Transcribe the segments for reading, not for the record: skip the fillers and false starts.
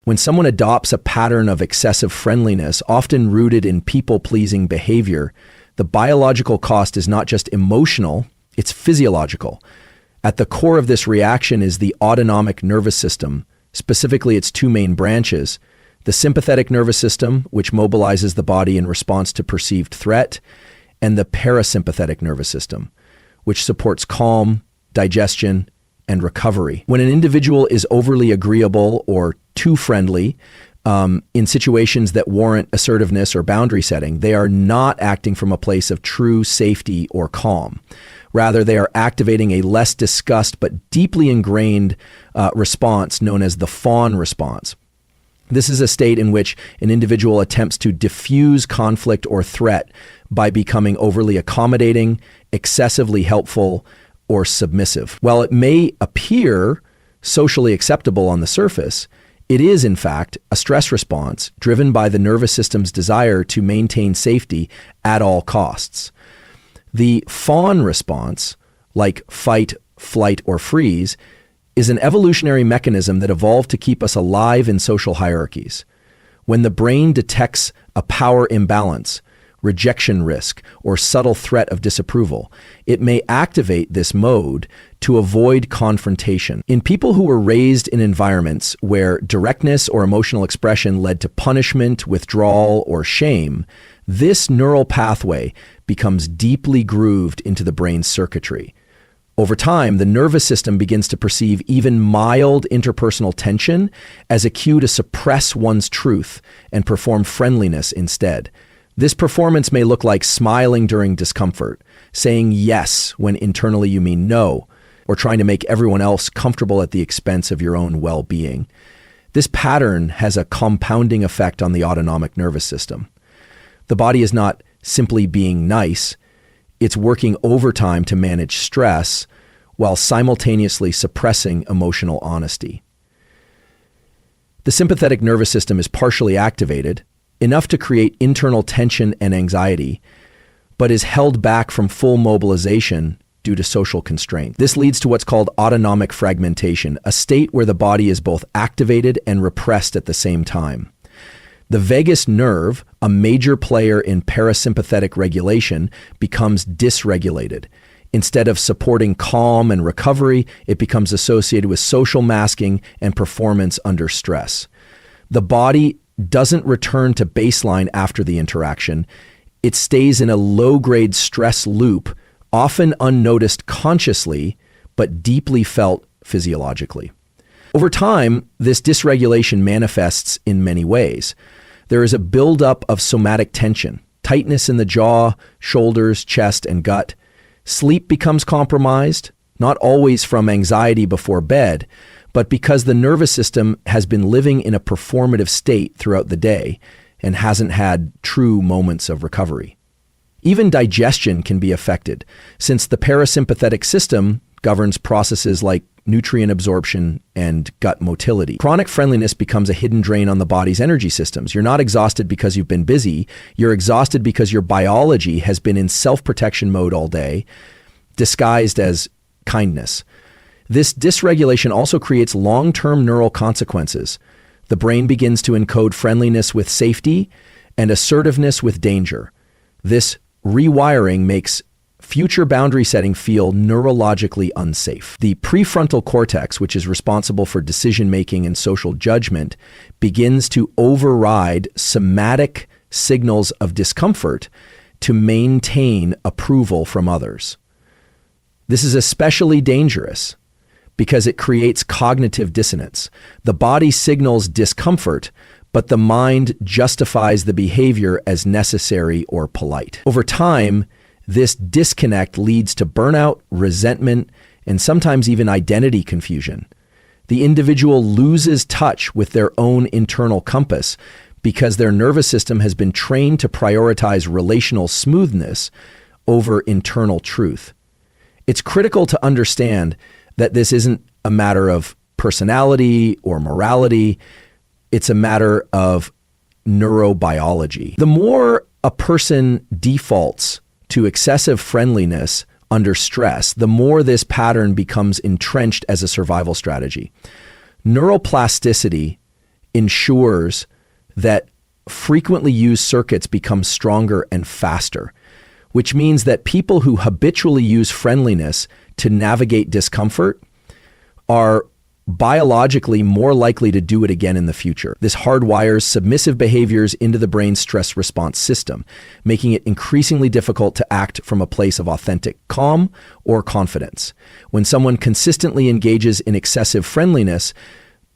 When someone adopts a pattern of excessive friendliness, often rooted in people-pleasing behavior, the biological cost is not just emotional, it's physiological. At the core of this reaction is the autonomic nervous system, specifically its two main branches: the sympathetic nervous system, which mobilizes the body in response to perceived threat, and the parasympathetic nervous system, which supports calm, digestion, and recovery. When an individual is overly agreeable or too friendly in situations that warrant assertiveness or boundary setting, they are not acting from a place of true safety or calm. Rather, they are activating a less discussed but deeply ingrained response known as the fawn response. This is a state in which an individual attempts to diffuse conflict or threat by becoming overly accommodating, excessively helpful, or submissive. While it may appear socially acceptable on the surface, it is, in fact, a stress response driven by the nervous system's desire to maintain safety at all costs. The fawn response, like fight, flight, or freeze, is an evolutionary mechanism that evolved to keep us alive in social hierarchies. When the brain detects a power imbalance, rejection risk, or subtle threat of disapproval, it may activate this mode to avoid confrontation. In people who were raised in environments where directness or emotional expression led to punishment, withdrawal, or shame, this neural pathway becomes deeply grooved into the brain's circuitry. Over time, the nervous system begins to perceive even mild interpersonal tension as a cue to suppress one's truth and perform friendliness instead. This performance may look like smiling during discomfort, saying yes when internally you mean no, or trying to make everyone else comfortable at the expense of your own well-being. This pattern has a compounding effect on the autonomic nervous system. The body is not simply being nice, it's working overtime to manage stress while simultaneously suppressing emotional honesty. The sympathetic nervous system is partially activated, enough to create internal tension and anxiety, but is held back from full mobilization due to social constraint. This leads to what's called autonomic fragmentation, a state where the body is both activated and repressed at the same time. The vagus nerve, a major player in parasympathetic regulation, becomes dysregulated. Instead of supporting calm and recovery, it becomes associated with social masking and performance under stress. The body doesn't return to baseline after the interaction. It stays in a low-grade stress loop, often unnoticed consciously, but deeply felt physiologically. Over time, this dysregulation manifests in many ways. There is a buildup of somatic tension, tightness in the jaw, shoulders, chest, and gut. Sleep becomes compromised, not always from anxiety before bed, but because the nervous system has been living in a performative state throughout the day and hasn't had true moments of recovery. Even digestion can be affected, since the parasympathetic system governs processes like nutrient absorption and gut motility. Chronic friendliness becomes a hidden drain on the body's energy systems. You're not exhausted because you've been busy. You're exhausted because your biology has been in self-protection mode all day, disguised as kindness. This dysregulation also creates long-term neural consequences. The brain begins to encode friendliness with safety and assertiveness with danger. This rewiring makes future boundary setting feel neurologically unsafe. The prefrontal cortex, which is responsible for decision-making and social judgment, begins to override somatic signals of discomfort to maintain approval from others. This is especially dangerous because it creates cognitive dissonance. The body signals discomfort, but the mind justifies the behavior as necessary or polite. Over time, this disconnect leads to burnout, resentment, and sometimes even identity confusion. The individual loses touch with their own internal compass because their nervous system has been trained to prioritize relational smoothness over internal truth. It's critical to understand that this isn't a matter of personality or morality. It's a matter of neurobiology. The more a person defaults to excessive friendliness under stress, the more this pattern becomes entrenched as a survival strategy. Neuroplasticity ensures that frequently used circuits become stronger and faster, which means that people who habitually use friendliness to navigate discomfort are biologically more likely to do it again in the future. This hardwires submissive behaviors into the brain's stress response system, making it increasingly difficult to act from a place of authentic calm or confidence. When someone consistently engages in excessive friendliness,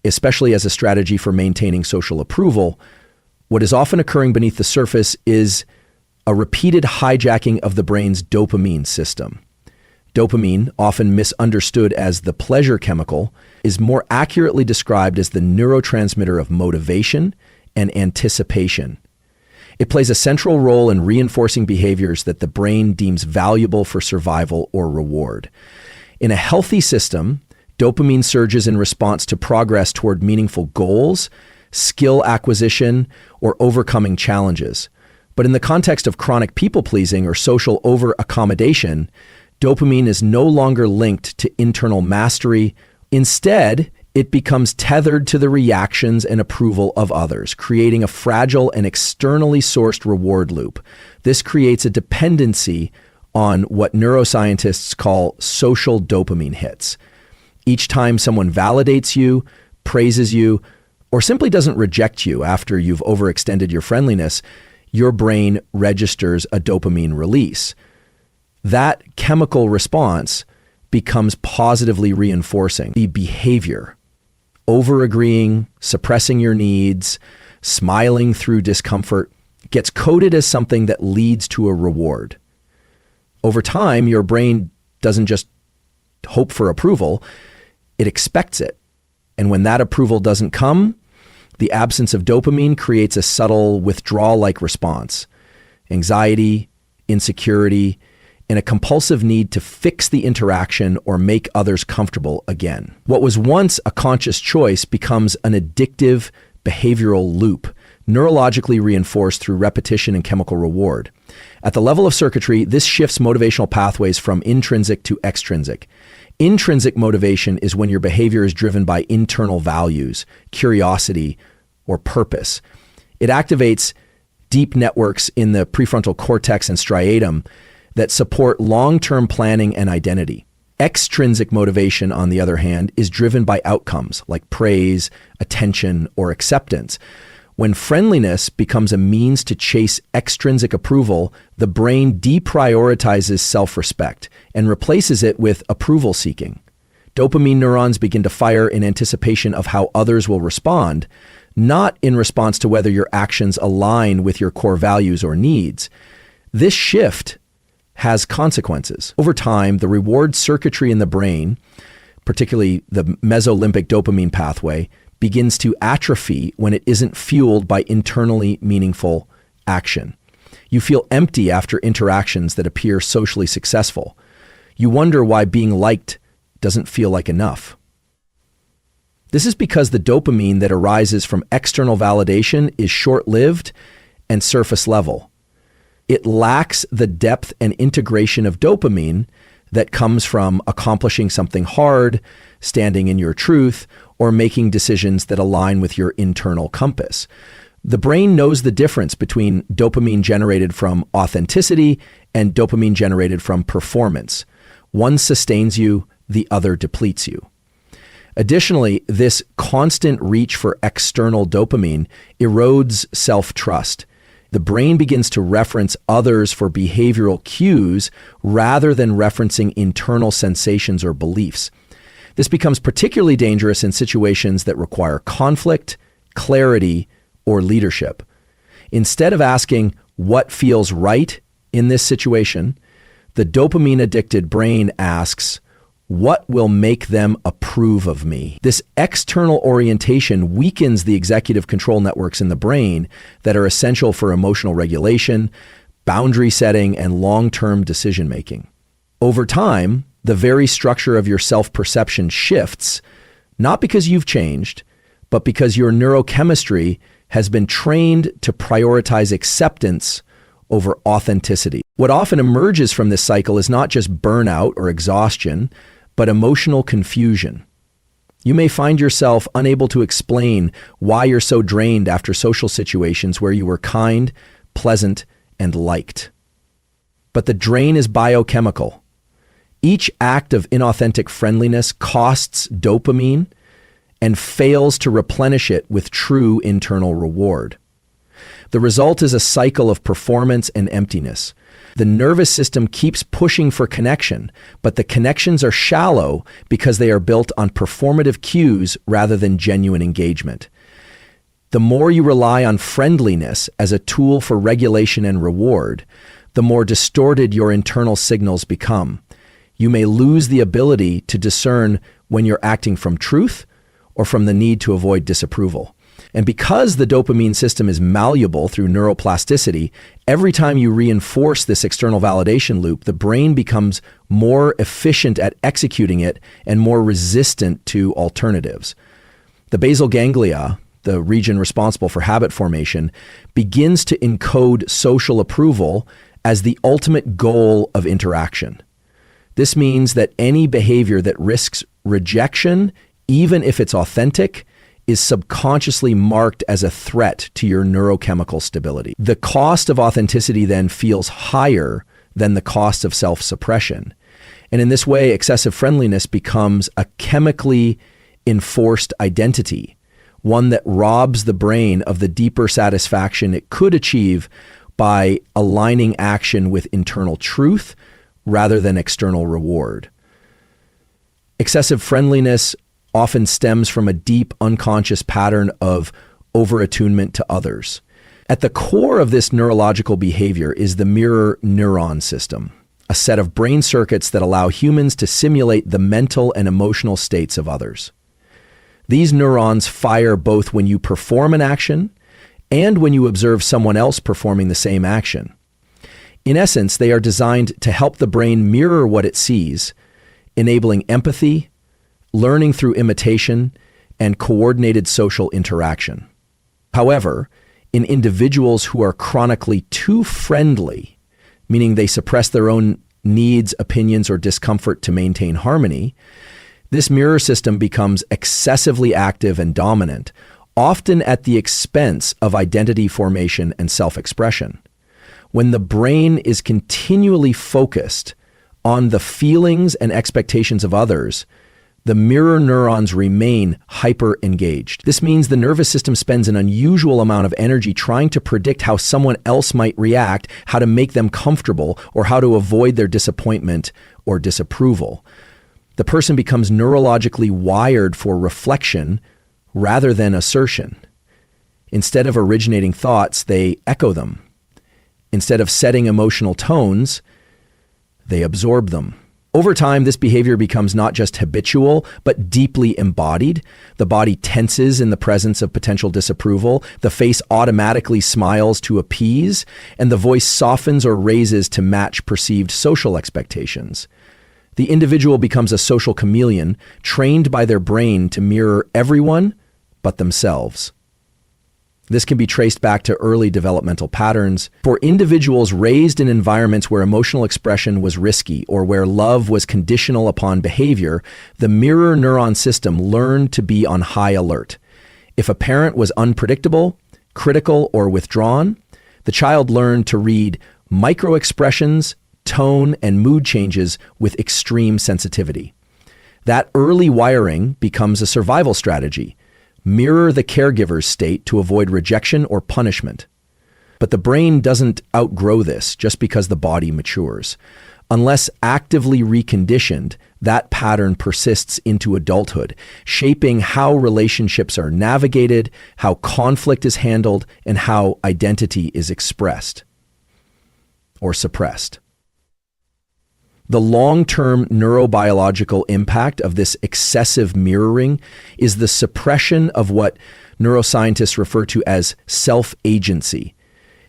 especially as a strategy for maintaining social approval, what is often occurring beneath the surface is a repeated hijacking of the brain's dopamine system. Dopamine, often misunderstood as the pleasure chemical, is more accurately described as the neurotransmitter of motivation and anticipation. It plays a central role in reinforcing behaviors that the brain deems valuable for survival or reward. In a healthy system, dopamine surges in response to progress toward meaningful goals, skill acquisition, or overcoming challenges. But in the context of chronic people-pleasing or social over-accommodation, dopamine is no longer linked to internal mastery. Instead, it becomes tethered to the reactions and approval of others, creating a fragile and externally sourced reward loop. This creates a dependency on what neuroscientists call social dopamine hits. Each time someone validates you, praises you, or simply doesn't reject you after you've overextended your friendliness, your brain registers a dopamine release. That chemical response becomes positively reinforcing the behavior. Over-agreeing, suppressing your needs, smiling through discomfort gets coded as something that leads to a reward. Over time, your brain doesn't just hope for approval, it expects it. And when that approval doesn't come, the absence of dopamine creates a subtle withdrawal-like response. Anxiety, insecurity, and a compulsive need to fix the interaction or make others comfortable again. What was once a conscious choice becomes an addictive behavioral loop, neurologically reinforced through repetition and chemical reward. At the level of circuitry, this shifts motivational pathways from intrinsic to extrinsic. Intrinsic motivation is when your behavior is driven by internal values, curiosity, or purpose. It activates deep networks in the prefrontal cortex and striatum that support long-term planning and identity. Extrinsic motivation, on the other hand, is driven by outcomes like praise, attention, or acceptance. When friendliness becomes a means to chase extrinsic approval, the brain deprioritizes self-respect and replaces it with approval seeking. Dopamine neurons begin to fire in anticipation of how others will respond, not in response to whether your actions align with your core values or needs. This shift has consequences. Over time, the reward circuitry in the brain, particularly the mesolimbic dopamine pathway, begins to atrophy when it isn't fueled by internally meaningful action. You feel empty after interactions that appear socially successful. You wonder why being liked doesn't feel like enough. This is because the dopamine that arises from external validation is short-lived and surface level. It lacks the depth and integration of dopamine that comes from accomplishing something hard, standing in your truth, or making decisions that align with your internal compass. The brain knows the difference between dopamine generated from authenticity and dopamine generated from performance. One sustains you, the other depletes you. Additionally, this constant reach for external dopamine erodes self-trust. The brain begins to reference others for behavioral cues rather than referencing internal sensations or beliefs. This becomes particularly dangerous in situations that require conflict, clarity, or leadership. Instead of asking what feels right in this situation, the dopamine-addicted brain asks, what will make them approve of me? This external orientation weakens the executive control networks in the brain that are essential for emotional regulation, boundary setting, and long-term decision-making. Over time, the very structure of your self-perception shifts, not because you've changed, but because your neurochemistry has been trained to prioritize acceptance over authenticity. What often emerges from this cycle is not just burnout or exhaustion, but emotional confusion. You may find yourself unable to explain why you're so drained after social situations where you were kind, pleasant, and liked. But the drain is biochemical. Each act of inauthentic friendliness costs dopamine and fails to replenish it with true internal reward. The result is a cycle of performance and emptiness. The nervous system keeps pushing for connection, but the connections are shallow because they are built on performative cues rather than genuine engagement. The more you rely on friendliness as a tool for regulation and reward, the more distorted your internal signals become. You may lose the ability to discern when you're acting from truth or from the need to avoid disapproval. And because the dopamine system is malleable through neuroplasticity, every time you reinforce this external validation loop, the brain becomes more efficient at executing it and more resistant to alternatives. The basal ganglia, the region responsible for habit formation, begins to encode social approval as the ultimate goal of interaction. This means that any behavior that risks rejection, even if it's authentic, is subconsciously marked as a threat to your neurochemical stability. The cost of authenticity then feels higher than the cost of self-suppression. And in this way, excessive friendliness becomes a chemically enforced identity, one that robs the brain of the deeper satisfaction it could achieve by aligning action with internal truth rather than external reward. Excessive friendliness often stems from a deep unconscious pattern of over-attunement to others. At the core of this neurological behavior is the mirror neuron system, a set of brain circuits that allow humans to simulate the mental and emotional states of others. These neurons fire both when you perform an action and when you observe someone else performing the same action. In essence, they are designed to help the brain mirror what it sees, enabling empathy, learning through imitation, and coordinated social interaction. However, in individuals who are chronically too friendly, meaning they suppress their own needs, opinions, or discomfort to maintain harmony, this mirror system becomes excessively active and dominant, often at the expense of identity formation and self-expression. When the brain is continually focused on the feelings and expectations of others, the mirror neurons remain hyper-engaged. This means the nervous system spends an unusual amount of energy trying to predict how someone else might react, how to make them comfortable, or how to avoid their disappointment or disapproval. The person becomes neurologically wired for reflection rather than assertion. Instead of originating thoughts, they echo them. Instead of setting emotional tones, they absorb them. Over time, this behavior becomes not just habitual, but deeply embodied. The body tenses in the presence of potential disapproval. The face automatically smiles to appease, and the voice softens or raises to match perceived social expectations. The individual becomes a social chameleon, trained by their brain to mirror everyone but themselves. This can be traced back to early developmental patterns. For individuals raised in environments where emotional expression was risky or where love was conditional upon behavior, the mirror neuron system learned to be on high alert. If a parent was unpredictable, critical, or withdrawn, the child learned to read micro-expressions, tone, and mood changes with extreme sensitivity. That early wiring becomes a survival strategy. Mirror the caregiver's state to avoid rejection or punishment. But the brain doesn't outgrow this just because the body matures. Unless actively reconditioned, that pattern persists into adulthood, shaping how relationships are navigated, how conflict is handled, and how identity is expressed or suppressed. The long-term neurobiological impact of this excessive mirroring is the suppression of what neuroscientists refer to as self-agency.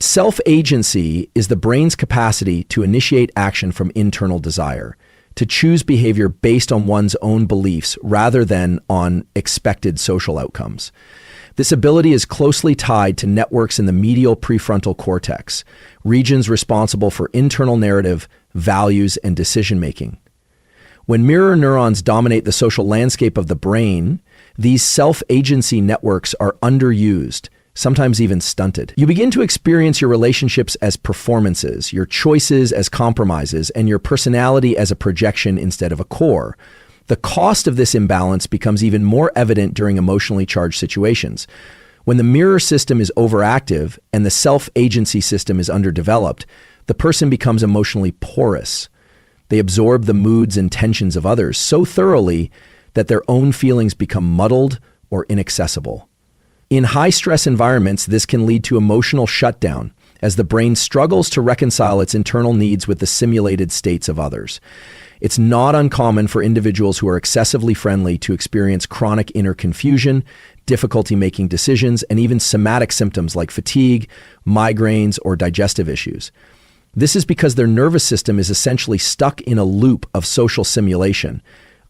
Self-agency is the brain's capacity to initiate action from internal desire, to choose behavior based on one's own beliefs rather than on expected social outcomes. This ability is closely tied to networks in the medial prefrontal cortex, regions responsible for internal narrative, values, and decision-making. When mirror neurons dominate the social landscape of the brain, these self-agency networks are underused, sometimes even stunted. You begin to experience your relationships as performances, your choices as compromises, and your personality as a projection instead of a core. The cost of this imbalance becomes even more evident during emotionally charged situations. When the mirror system is overactive and the self-agency system is underdeveloped, the person becomes emotionally porous. They absorb the moods and tensions of others so thoroughly that their own feelings become muddled or inaccessible. In high-stress environments, this can lead to emotional shutdown as the brain struggles to reconcile its internal needs with the simulated states of others. It's not uncommon for individuals who are excessively friendly to experience chronic inner confusion, difficulty making decisions, and even somatic symptoms like fatigue, migraines, or digestive issues. This is because their nervous system is essentially stuck in a loop of social simulation,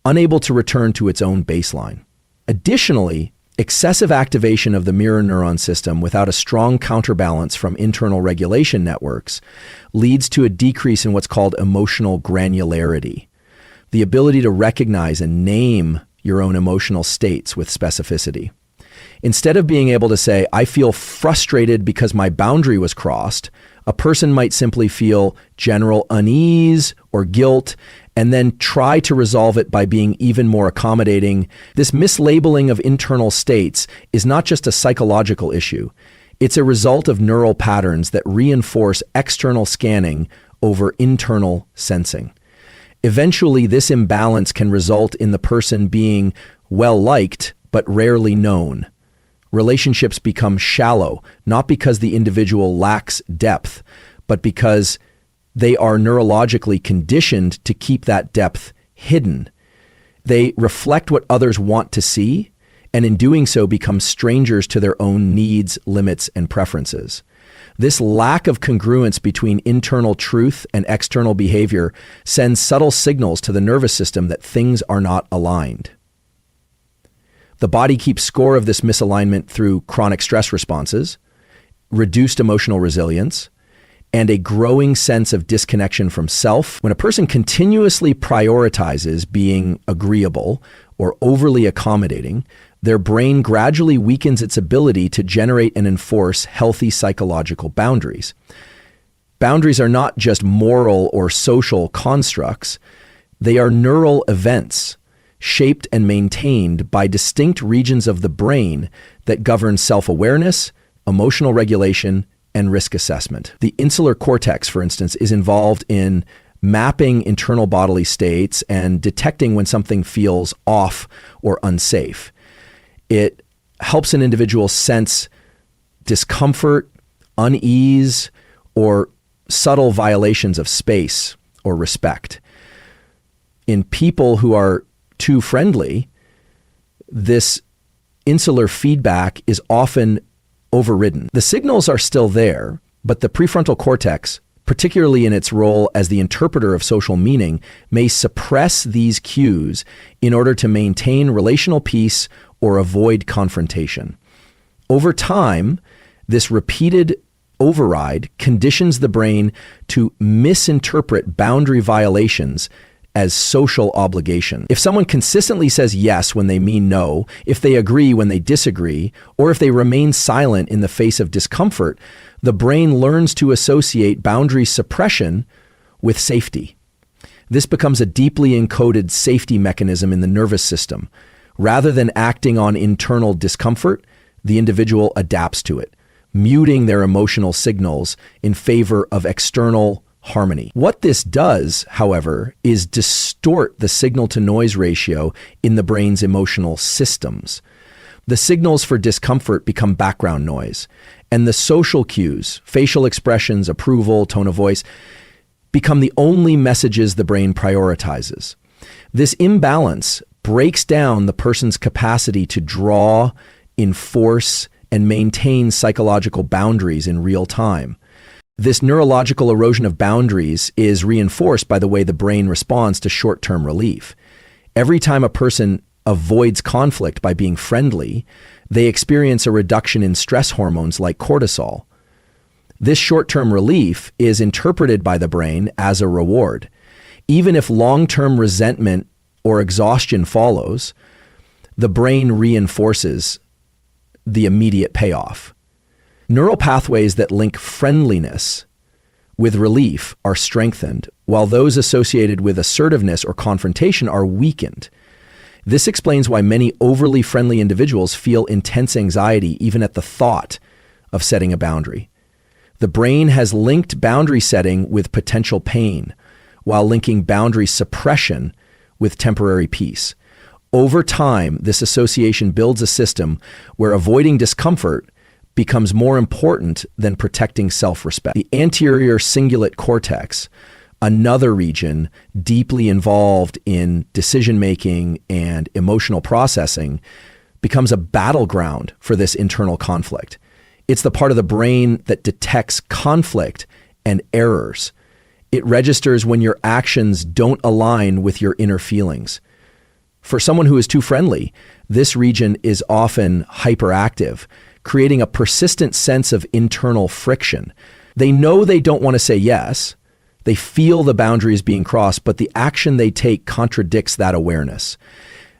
unable to return to its own baseline. Additionally, excessive activation of the mirror neuron system without a strong counterbalance from internal regulation networks leads to a decrease in what's called emotional granularity, the ability to recognize and name your own emotional states with specificity. Instead of being able to say, "I feel frustrated because my boundary was crossed," a person might simply feel general unease or guilt and then try to resolve it by being even more accommodating. This mislabeling of internal states is not just a psychological issue. It's a result of neural patterns that reinforce external scanning over internal sensing. Eventually, this imbalance can result in the person being well-liked but rarely known. Relationships become shallow, not because the individual lacks depth, but because they are neurologically conditioned to keep that depth hidden. They reflect what others want to see, and in doing so become strangers to their own needs, limits, and preferences. This lack of congruence between internal truth and external behavior sends subtle signals to the nervous system that things are not aligned. The body keeps score of this misalignment through chronic stress responses, reduced emotional resilience, and a growing sense of disconnection from self. When a person continuously prioritizes being agreeable or overly accommodating, their brain gradually weakens its ability to generate and enforce healthy psychological boundaries. Boundaries are not just moral or social constructs, they are neural events shaped and maintained by distinct regions of the brain that govern self-awareness, emotional regulation, and risk assessment. The insular cortex, for instance, is involved in mapping internal bodily states and detecting when something feels off or unsafe. It helps an individual sense discomfort, unease, or subtle violations of space or respect. In people who are too friendly, this insular feedback is often overridden. The signals are still there, but the prefrontal cortex, particularly in its role as the interpreter of social meaning, may suppress these cues in order to maintain relational peace or avoid confrontation. Over time, this repeated override conditions the brain to misinterpret boundary violations as social obligation. If someone consistently says yes when they mean no, if they agree when they disagree, or if they remain silent in the face of discomfort, the brain learns to associate boundary suppression with safety. This becomes a deeply encoded safety mechanism in the nervous system. Rather than acting on internal discomfort, the individual adapts to it, muting their emotional signals in favor of external harmony. What this does, however, is distort the signal-to-noise ratio in the brain's emotional systems. The signals for discomfort become background noise, and the social cues, facial expressions, approval, tone of voice, become the only messages the brain prioritizes. This imbalance breaks down the person's capacity to draw, enforce, and maintain psychological boundaries in real time. This neurological erosion of boundaries is reinforced by the way the brain responds to short-term relief. Every time a person avoids conflict by being friendly, they experience a reduction in stress hormones like cortisol. This short-term relief is interpreted by the brain as a reward. Even if long-term resentment or exhaustion follows, the brain reinforces the immediate payoff. Neural pathways that link friendliness with relief are strengthened, while those associated with assertiveness or confrontation are weakened. This explains why many overly friendly individuals feel intense anxiety even at the thought of setting a boundary. The brain has linked boundary setting with potential pain, while linking boundary suppression with temporary peace. Over time, this association builds a system where avoiding discomfort becomes more important than protecting self-respect. The anterior cingulate cortex, another region deeply involved in decision-making and emotional processing, becomes a battleground for this internal conflict. It's the part of the brain that detects conflict and errors. It registers when your actions don't align with your inner feelings. For someone who is too friendly, this region is often hyperactive, creating a persistent sense of internal friction. They know they don't want to say yes. They feel the boundaries being crossed, but the action they take contradicts that awareness.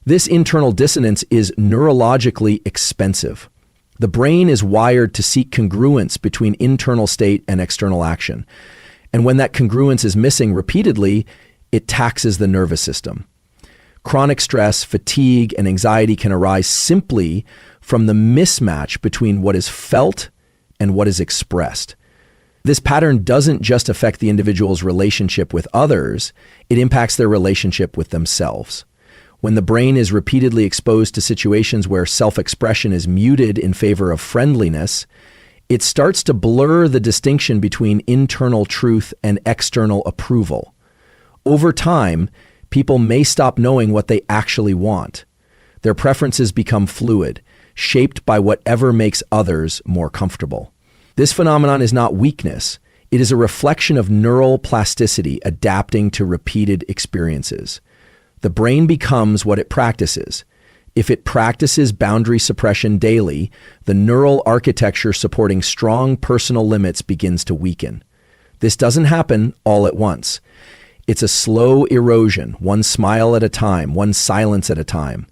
This internal dissonance is neurologically expensive. The brain is wired to seek congruence between internal state and external action. And when that congruence is missing repeatedly, it taxes the nervous system. Chronic stress, fatigue, and anxiety can arise simply from the mismatch between what is felt and what is expressed. This pattern doesn't just affect the individual's relationship with others, it impacts their relationship with themselves. When the brain is repeatedly exposed to situations where self-expression is muted in favor of friendliness, it starts to blur the distinction between internal truth and external approval. Over time, people may stop knowing what they actually want. Their preferences become fluid, shaped by whatever makes others more comfortable. This phenomenon is not weakness. It is a reflection of neural plasticity adapting to repeated experiences. The brain becomes what it practices. If it practices boundary suppression daily, the neural architecture supporting strong personal limits begins to weaken. This doesn't happen all at once. It's a slow erosion, one smile at a time, one silence at a time,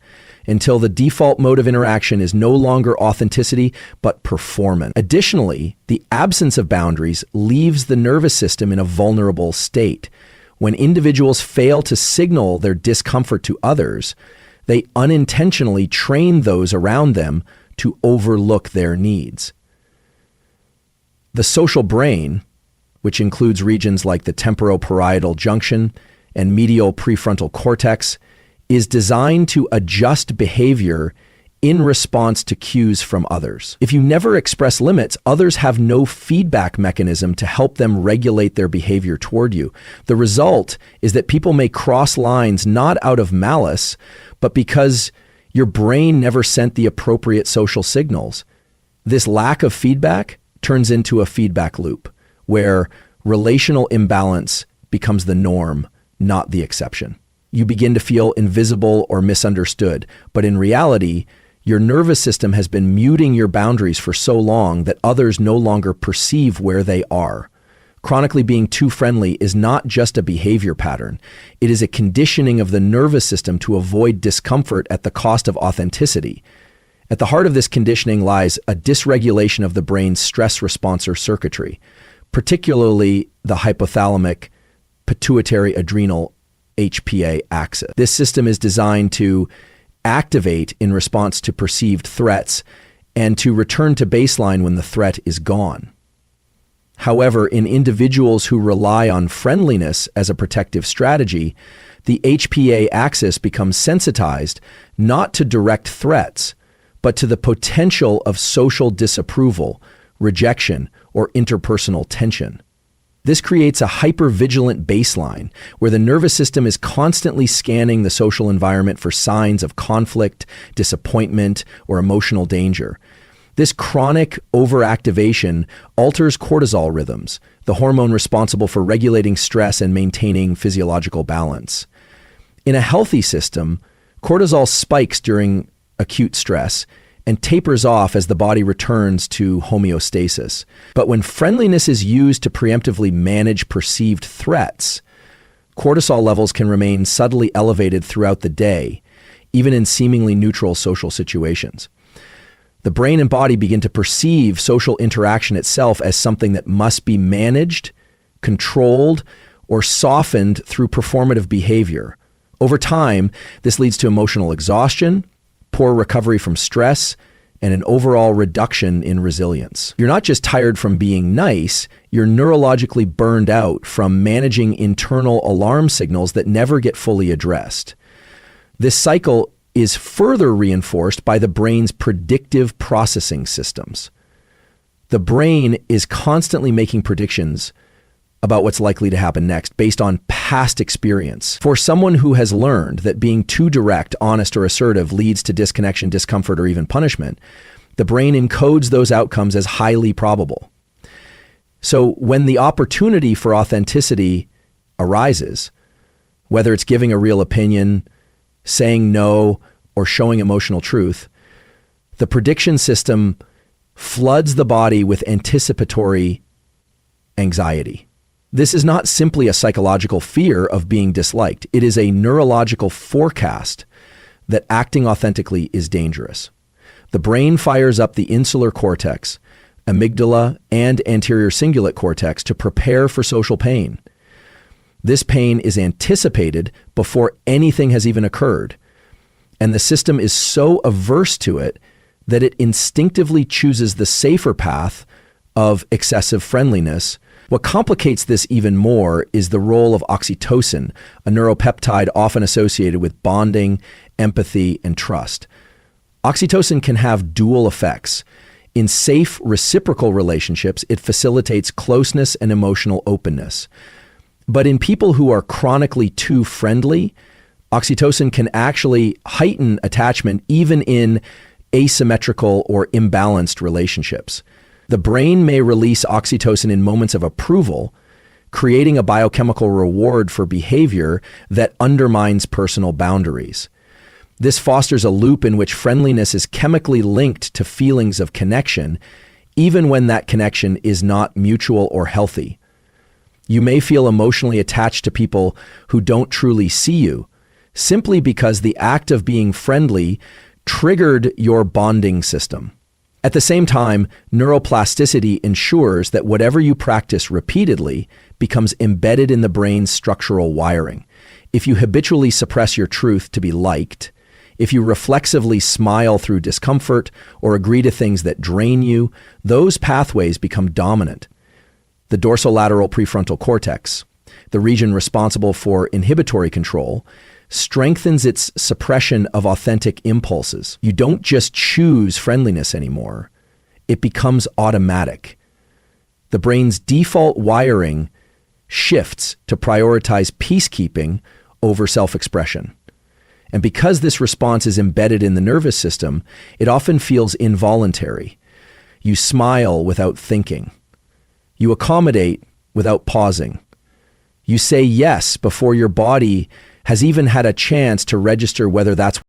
until the default mode of interaction is no longer authenticity, but performance. Additionally, the absence of boundaries leaves the nervous system in a vulnerable state. When individuals fail to signal their discomfort to others, they unintentionally train those around them to overlook their needs. The social brain, which includes regions like the temporoparietal junction and medial prefrontal cortex, is designed to adjust behavior in response to cues from others. If you never express limits, others have no feedback mechanism to help them regulate their behavior toward you. The result is that people may cross lines not out of malice, but because your brain never sent the appropriate social signals. This lack of feedback turns into a feedback loop, where relational imbalance becomes the norm, not the exception. You begin to feel invisible or misunderstood, but in reality, your nervous system has been muting your boundaries for so long that others no longer perceive where they are. Chronically being too friendly is not just a behavior pattern. It is a conditioning of the nervous system to avoid discomfort at the cost of authenticity. At the heart of this conditioning lies a dysregulation of the brain's stress responsor circuitry, particularly the hypothalamic pituitary adrenal HPA axis. This system is designed to activate in response to perceived threats and to return to baseline when the threat is gone. However, in individuals who rely on friendliness as a protective strategy, the HPA axis becomes sensitized not to direct threats, but to the potential of social disapproval, rejection, or interpersonal tension. This creates a hypervigilant baseline where the nervous system is constantly scanning the social environment for signs of conflict, disappointment, or emotional danger. This chronic overactivation alters cortisol rhythms, the hormone responsible for regulating stress and maintaining physiological balance. In a healthy system, cortisol spikes during acute stress and tapers off as the body returns to homeostasis. But when friendliness is used to preemptively manage perceived threats, Cortisol levels can remain subtly elevated throughout the day, even in seemingly neutral social situations. The brain and body begin to perceive social interaction itself as something that must be managed, controlled, or softened through performative behavior. Over time, this leads to emotional exhaustion, poor recovery from stress, and an overall reduction in resilience. You're not just tired from being nice, you're neurologically burned out from managing internal alarm signals that never get fully addressed. This cycle is further reinforced by the brain's predictive processing systems. The brain is constantly making predictions about what's likely to happen next based on past experience. For someone who has learned that being too direct, honest, or assertive leads to disconnection, discomfort, or even punishment, the brain encodes those outcomes as highly probable. So when the opportunity for authenticity arises, whether it's giving a real opinion, saying no, or showing emotional truth, the prediction system floods the body with anticipatory anxiety. This is not simply a psychological fear of being disliked. It is a neurological forecast that acting authentically is dangerous. The brain fires up the insular cortex, amygdala, and anterior cingulate cortex to prepare for social pain. This pain is anticipated before anything has even occurred, and the system is so averse to it that it instinctively chooses the safer path of excessive friendliness. What complicates this even more is the role of oxytocin, a neuropeptide often associated with bonding, empathy, and trust. Oxytocin can have dual effects. In safe, reciprocal relationships, it facilitates closeness and emotional openness. But in people who are chronically too friendly, oxytocin can actually heighten attachment even in asymmetrical or imbalanced relationships. The brain may release oxytocin in moments of approval, creating a biochemical reward for behavior that undermines personal boundaries. This fosters a loop in which friendliness is chemically linked to feelings of connection, even when that connection is not mutual or healthy. You may feel emotionally attached to people who don't truly see you, simply because the act of being friendly triggered your bonding system. At the same time, neuroplasticity ensures that whatever you practice repeatedly becomes embedded in the brain's structural wiring. If you habitually suppress your truth to be liked, if you reflexively smile through discomfort or agree to things that drain you, those pathways become dominant. The dorsolateral prefrontal cortex, the region responsible for inhibitory control, strengthens its suppression of authentic impulses. You don't just choose friendliness anymore. It becomes automatic. The brain's default wiring shifts to prioritize peacekeeping over self-expression. And because this response is embedded in the nervous system, it often feels involuntary. You smile without thinking. You accommodate without pausing. You say yes before your body has even had a chance to register whether that's